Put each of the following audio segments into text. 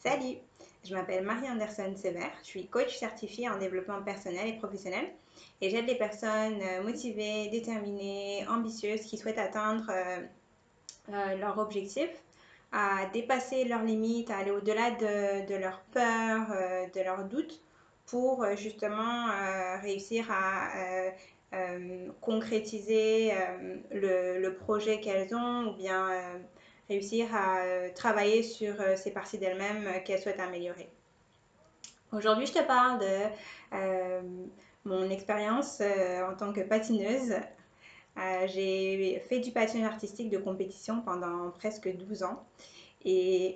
Salut, je m'appelle Marie Anderson Sever, je suis coach certifiée en développement personnel et professionnel et j'aide les personnes motivées, déterminées, ambitieuses qui souhaitent atteindre leurs objectifs, à dépasser leurs limites, à aller au-delà de leurs peurs, de leurs doutes pour justement réussir à concrétiser le projet qu'elles ont ou bien réussir à travailler sur ces parties d'elles-mêmes qu'elles souhaitent améliorer. Aujourd'hui, je te parle de euh, mon expérience en tant que patineuse. J'ai fait du patinage artistique de compétition pendant presque 12 ans et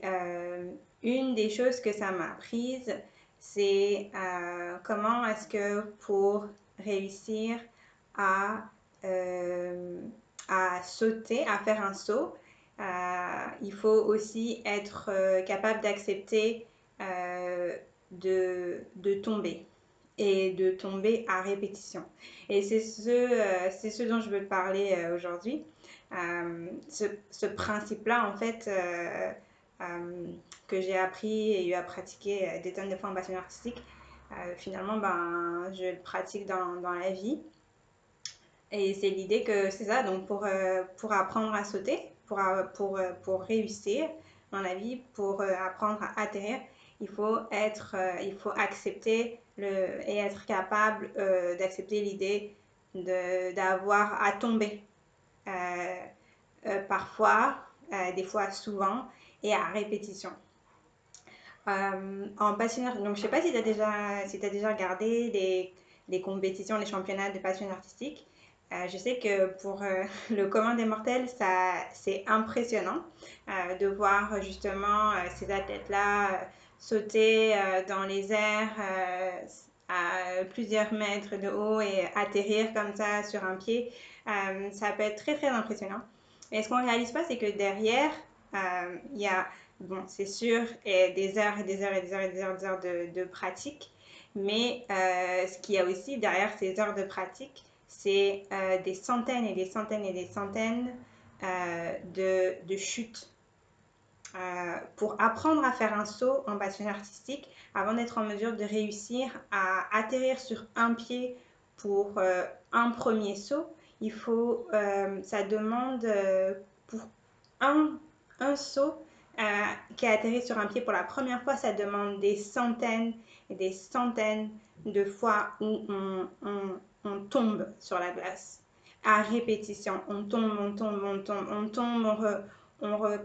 une des choses que ça m'a apprise, c'est comment est-ce que pour réussir à, euh, à sauter, à faire un saut, il faut aussi être capable d'accepter de tomber et de tomber à répétition. Et c'est ce dont je veux te parler aujourd'hui. Ce principe-là, en fait, que j'ai appris et eu à pratiquer des tonnes de fois en patinage artistique, finalement, ben, je le pratique dans la vie. Et c'est l'idée que c'est ça, donc pour apprendre à sauter, pour réussir dans la vie, pour apprendre à atterrir, il faut accepter et être capable d'accepter l'idée d'avoir à tomber. Euh, Parfois, des fois souvent, et à répétition. En patinage, donc je sais pas si tu as déjà regardé les compétitions, les championnats de patinage artistique. Je sais que pour le commun des mortels, c'est impressionnant de voir justement ces athlètes-là sauter dans les airs à plusieurs mètres de haut et atterrir comme ça sur un pied. Ça peut être très très impressionnant. Et ce qu'on ne réalise pas, c'est que derrière, il y a, bon, c'est sûr, et des heures et des heures et des heures et des heures, des heures de pratique, mais ce qu'il y a aussi derrière ces heures de pratique, c'est des centaines et des centaines et des centaines de chutes. Pour apprendre à faire un saut en patinage artistique, avant d'être en mesure de réussir à atterrir sur un pied pour un premier saut, ça demande pour un, un saut qui a atterri sur un pied pour la première fois, ça demande des centaines et des centaines de fois où on tombe sur la glace. À répétition, on tombe, on tombe, on tombe, on tombe, on, re,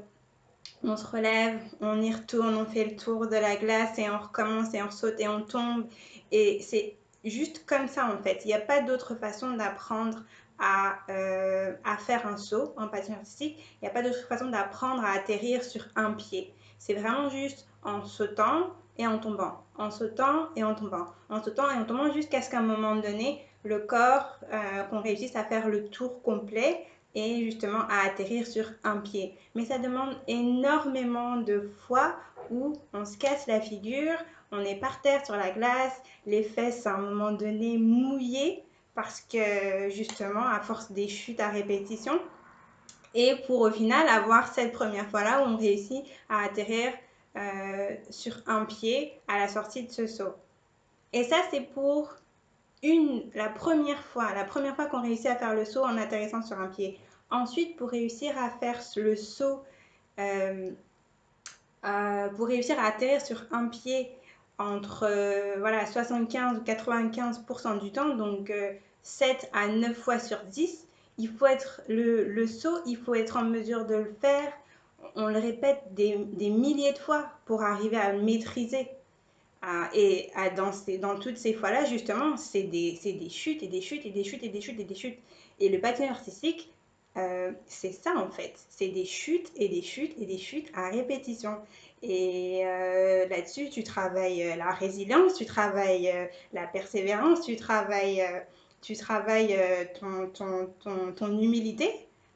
on se relève, on y retourne, on fait le tour de la glace et on recommence et on saute et on tombe. Et c'est juste comme ça en fait. Il n'y a pas d'autre façon d'apprendre à faire un saut en patinage artistique. Il n'y a pas d'autre façon d'apprendre à atterrir sur un pied. C'est vraiment juste en sautant et en tombant, en sautant et en tombant, en sautant et en tombant jusqu'à ce qu'à un moment donné, le corps, qu'on réussisse à faire le tour complet et justement à atterrir sur un pied. Mais ça demande énormément de fois où on se casse la figure, on est par terre sur la glace, les fesses à un moment donné mouillées parce que justement à force des chutes à répétition et pour au final avoir cette première fois-là où on réussit à atterrir sur un pied à la sortie de ce saut. Et ça c'est pour la première fois qu'on réussit à faire le saut en atterrissant sur un pied. Ensuite, pour réussir à faire le saut, pour réussir à atterrir sur un pied entre voilà, 75 ou 95% du temps, donc 7 à 9 fois sur 10, il faut être le saut, il faut être en mesure de le faire. On le répète des milliers de fois pour arriver à le maîtriser. Dans toutes ces fois-là, justement, c'est des chutes et des chutes et des chutes et des chutes et des chutes. Et le patinage artistique, c'est ça en fait. C'est des chutes et des chutes et des chutes à répétition. Et là-dessus, tu travailles la résilience, tu travailles la persévérance, tu travailles ton humilité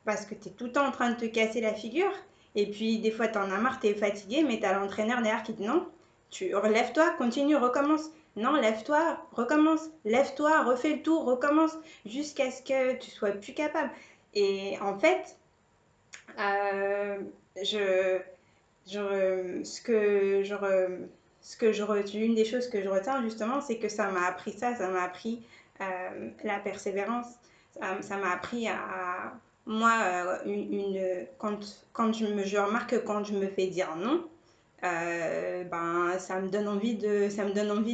parce que tu es tout le temps en train de te casser la figure. Et puis, des fois, tu en as marre, tu es fatigué, mais tu as l'entraîneur derrière qui dit non, tu relève-toi, continue, recommence. Non, lève-toi, recommence. Lève-toi, refais le tour, recommence jusqu'à ce que tu sois plus capable. Et en fait, euh, je, Une des choses que je retiens justement, c'est que ça m'a appris la persévérance, ça m'a appris moi, quand je remarque que quand je me fais dire non, ben, ça me donne envie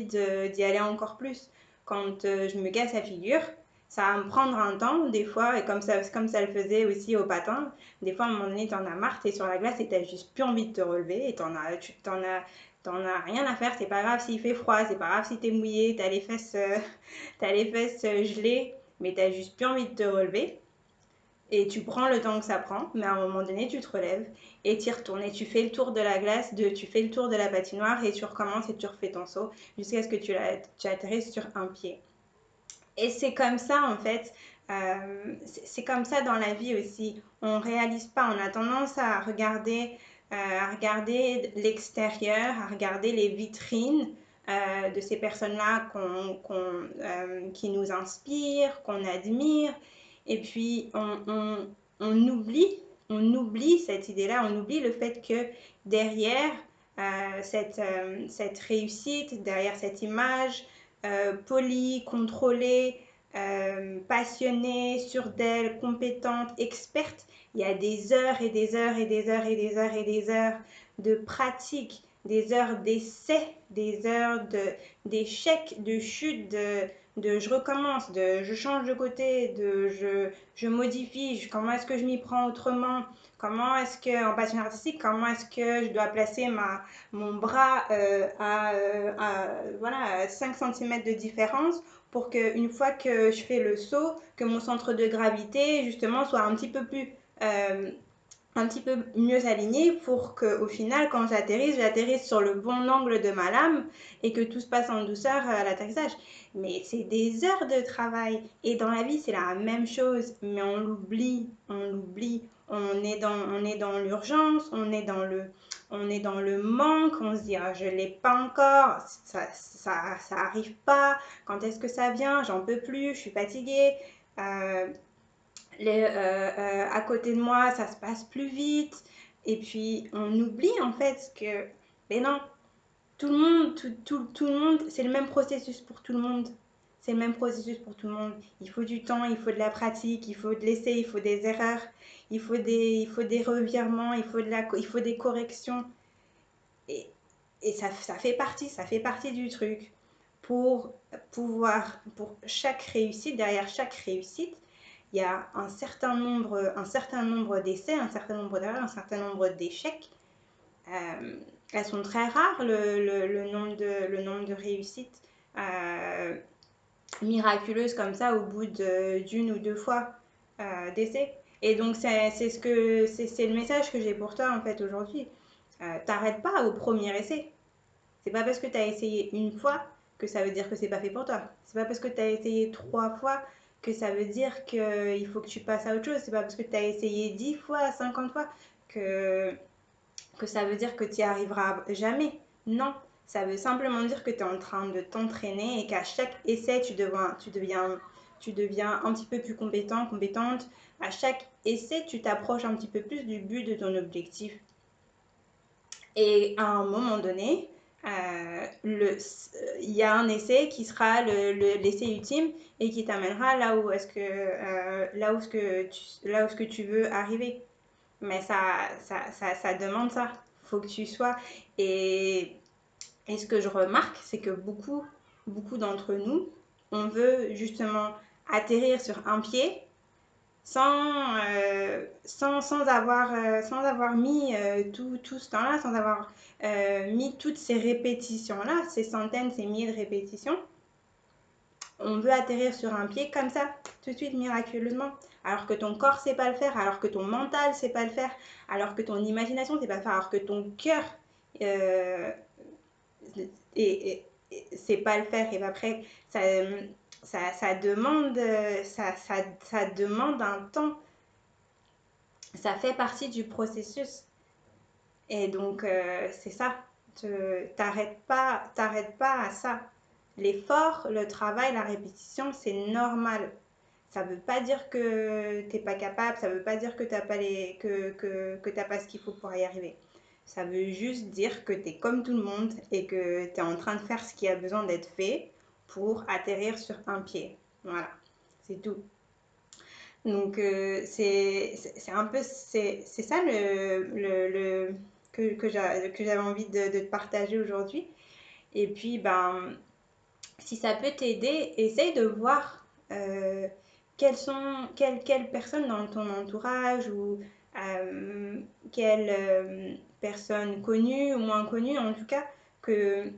d'y aller encore plus. Quand je me casse la figure, ça va me prendre un temps, des fois, et comme ça le faisait aussi au patin, des fois, à un moment donné, t'en as marre, t'es sur la glace et t'as juste plus envie de te relever, et t'en as rien à faire, c'est pas grave s'il fait froid, c'est pas grave si t'es mouillé, t'as les fesses gelées, mais t'as juste plus envie de te relever. Et tu prends le temps que ça prend, mais à un moment donné, tu te relèves et tu y retournes. Et tu fais le tour de la glace, tu fais le tour de la patinoire et tu recommences et tu refais ton saut jusqu'à ce que tu atterrisses sur un pied. Et c'est comme ça, en fait, c'est comme ça dans la vie aussi. On ne réalise pas, on a tendance à regarder l'extérieur, à regarder les vitrines de ces personnes-là qui nous inspirent, qu'on admire. Et puis, on oublie cette idée-là, on oublie le fait que derrière cette réussite, derrière cette image, polie, contrôlée, passionnée, sûre d'elle, compétente, experte. Il y a des heures et des heures et des heures et des heures et des heures de pratique, des heures d'essai, des heures d'échecs, de chute, de je recommence, de je change de côté, je modifie, comment est-ce que je m'y prends autrement, comment est-ce que, en patinage artistique, comment est-ce que je dois placer mon bras voilà, 5 cm de différence pour qu'une fois que je fais le saut, que mon centre de gravité justement soit euh, un petit peu mieux aligné pour qu'au final, quand j'atterrisse sur le bon angle de ma lame et que tout se passe en douceur à l'atterrissage. Mais c'est des heures de travail. Et dans la vie, c'est la même chose. Mais on l'oublie, on l'oublie. On est dans l'urgence, on est dans le manque, on se dit ah, je ne l'ai pas encore, ça arrive pas, quand est-ce que ça vient, j'en peux plus, je suis fatiguée. Euh, à côté de moi, ça se passe plus vite. Et puis, on oublie en fait que, mais non, tout le monde, c'est le même processus pour tout le monde. C'est le même processus pour tout le monde. Il faut du temps, il faut de la pratique, il faut de l'essai, il faut des erreurs, il faut des revirements, il faut des corrections. Et, et ça fait partie du truc. Pour pour chaque réussite, derrière chaque réussite, il y a un certain nombre d'essais, un certain nombre d'erreurs, un certain nombre d'échecs. Elles sont très rares, le nombre de réussites miraculeuses comme ça au bout d'une ou deux fois d'essai. Et donc, c'est le message que j'ai pour toi en fait aujourd'hui. T'arrêtes pas au premier essai. C'est pas parce que tu as essayé une fois que ça veut dire que c'est pas fait pour toi. C'est pas parce que tu as essayé 3 fois que ça veut dire qu'il faut que tu passes à autre chose. C'est pas parce que tu as essayé 10 fois, 50 fois que, que ça veut dire que tu n'y arriveras jamais. Non, ça veut simplement dire que tu es en train de t'entraîner et qu'à chaque essai, tu deviens un petit peu plus compétent, compétente. À chaque essai, tu t'approches un petit peu plus du but de ton objectif. Et à un moment donné, il y a un essai qui sera l'essai ultime et qui t'amènera là où ce que tu veux arriver. Mais ça demande ça. Faut que tu sois. Et, et ce que je remarque, c'est que beaucoup d'entre nous, on veut justement atterrir sur un pied sans avoir mis tout ce temps-là, sans avoir mis toutes ces répétitions-là, ces centaines, ces milliers de répétitions. On veut atterrir sur un pied comme ça, tout de suite, miraculeusement. Alors que ton corps sait pas le faire, alors que ton mental sait pas le faire, alors que ton imagination sait pas le faire, alors que ton cœur euh, et c'est pas le faire. Et après, ça demande un temps. Ça fait partie du processus. Et donc, c'est ça. T'arrêtes pas à ça. L'effort, le travail, la répétition, c'est normal. Ça veut pas dire que t'es pas capable, ça veut pas dire que t'as pas que t'as pas ce qu'il faut pour y arriver. Ça veut juste dire que tu es comme tout le monde et que tu es en train de faire ce qui a besoin d'être fait pour atterrir sur un pied. Voilà, c'est tout. Donc, c'est un peu, c'est ça que j'avais envie de te partager aujourd'hui. Et puis, ben, si ça peut t'aider, essaye de voir quelles personnes dans ton entourage ou quelles personnes connues ou moins connues, en tout cas, que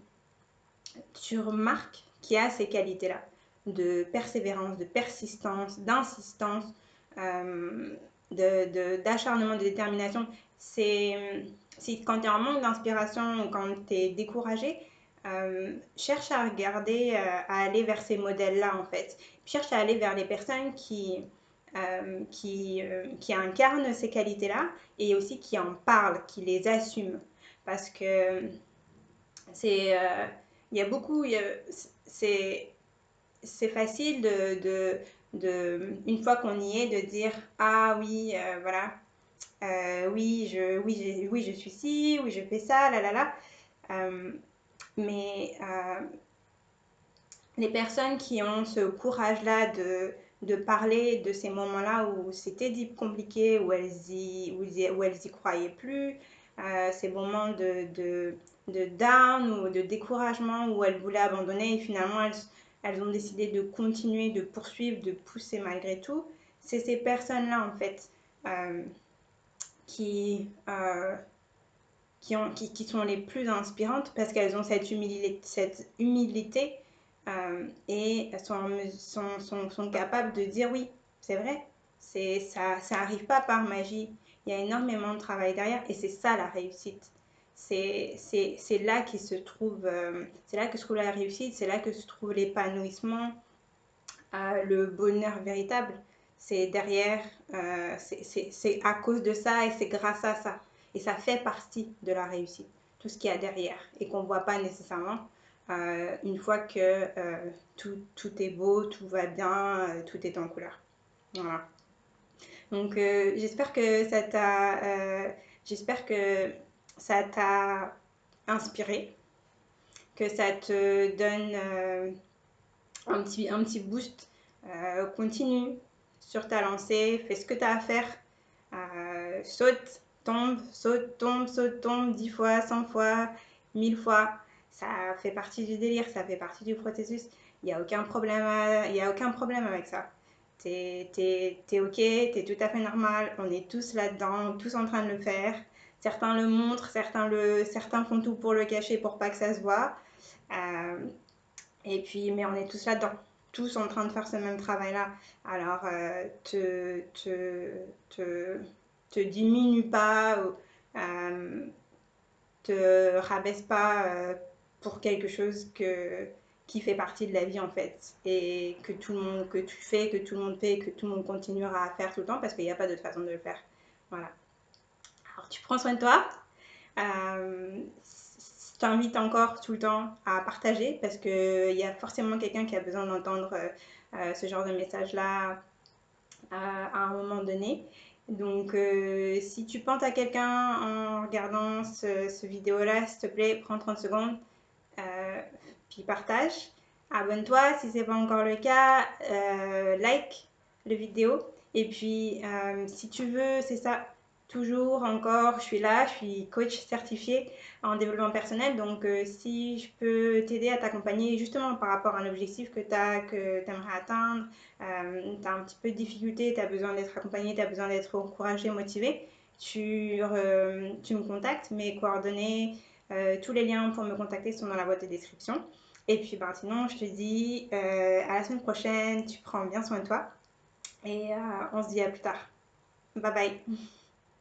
tu remarques qu'il y a ces qualités-là de persévérance, de persistance, d'insistance, d'acharnement, de détermination. Quand tu es en manque d'inspiration ou quand tu es découragé, cherche à regarder, à aller vers ces modèles-là en fait. Cherche à aller vers les personnes qui incarnent ces qualités-là et aussi qui en parlent, qui les assument. Parce que c'est, il y a beaucoup, c'est, c'est facile une fois qu'on y est, de dire ah oui, voilà, oui, je suis ci, oui, je fais ça, là, là, là. Mais les personnes qui ont ce courage-là de parler de ces moments-là où c'était compliqué, où elles y croyaient plus, ces moments de down ou de découragement où elles voulaient abandonner et finalement elles ont décidé de continuer, de poursuivre, de pousser malgré tout. C'est ces personnes-là en fait euh, qui, euh, qui sont les plus inspirantes parce qu'elles ont cette humilité et elles sont capables de dire oui, c'est vrai, ça arrive pas par magie. Il y a énormément de travail derrière et c'est ça la réussite. C'est là qu'il se trouve, c'est là que se trouve la réussite, c'est là que se trouve l'épanouissement, le bonheur véritable. C'est derrière, c'est à cause de ça et c'est grâce à ça. Et ça fait partie de la réussite, tout ce qu'il y a derrière et qu'on ne voit pas nécessairement une fois que tout est beau, tout va bien, tout est en couleur. Voilà. Donc j'espère que ça t'a inspiré, que ça te donne un petit boost. Continue sur ta lancée, fais ce que tu as à faire. Saute, tombe, saute, tombe, saute, tombe 10 fois, 100 fois, 1000 fois. Ça fait partie du délire, ça fait partie du processus. Il n'y a aucun problème, il y a aucun problème avec ça. T'es ok, t'es tout à fait normal. On est tous là-dedans, tous en train de le faire. Certains le montrent, certains font tout pour le cacher pour pas que ça se voit. Euh, et puis, mais on est tous là-dedans, tous en train de faire ce même travail-là. Alors, te, te diminue pas, te rabaisse pas pour quelque chose qui fait partie de la vie en fait. Et que tout le monde, que tu fais, que tout le monde fait, que tout le monde continuera à faire tout le temps parce qu'il n'y a pas d'autre façon de le faire. Voilà. Alors, tu prends soin de toi. Je t'invite encore tout le temps à partager parce qu'il y a forcément quelqu'un qui a besoin d'entendre ce genre de message-là à un moment donné. Donc, si tu penses à quelqu'un en regardant ce vidéo-là, s'il te plaît, prends 30 secondes, puis partage. Abonne-toi si ce n'est pas encore le cas, like le vidéo. Et puis, si tu veux, c'est ça, toujours encore, je suis là, je suis coach certifié en développement personnel. Donc, si je peux t'aider à t'accompagner justement par rapport à un objectif que tu as, que tu aimerais atteindre, tu as un petit peu de difficulté, tu as besoin d'être accompagné, tu as besoin d'être encouragé, motivé, tu me contactes. Mes coordonnées, tous les liens pour me contacter sont dans la boîte de description. Et puis, ben, sinon, je te dis à la semaine prochaine, tu prends bien soin de toi et on se dit à plus tard. Bye bye.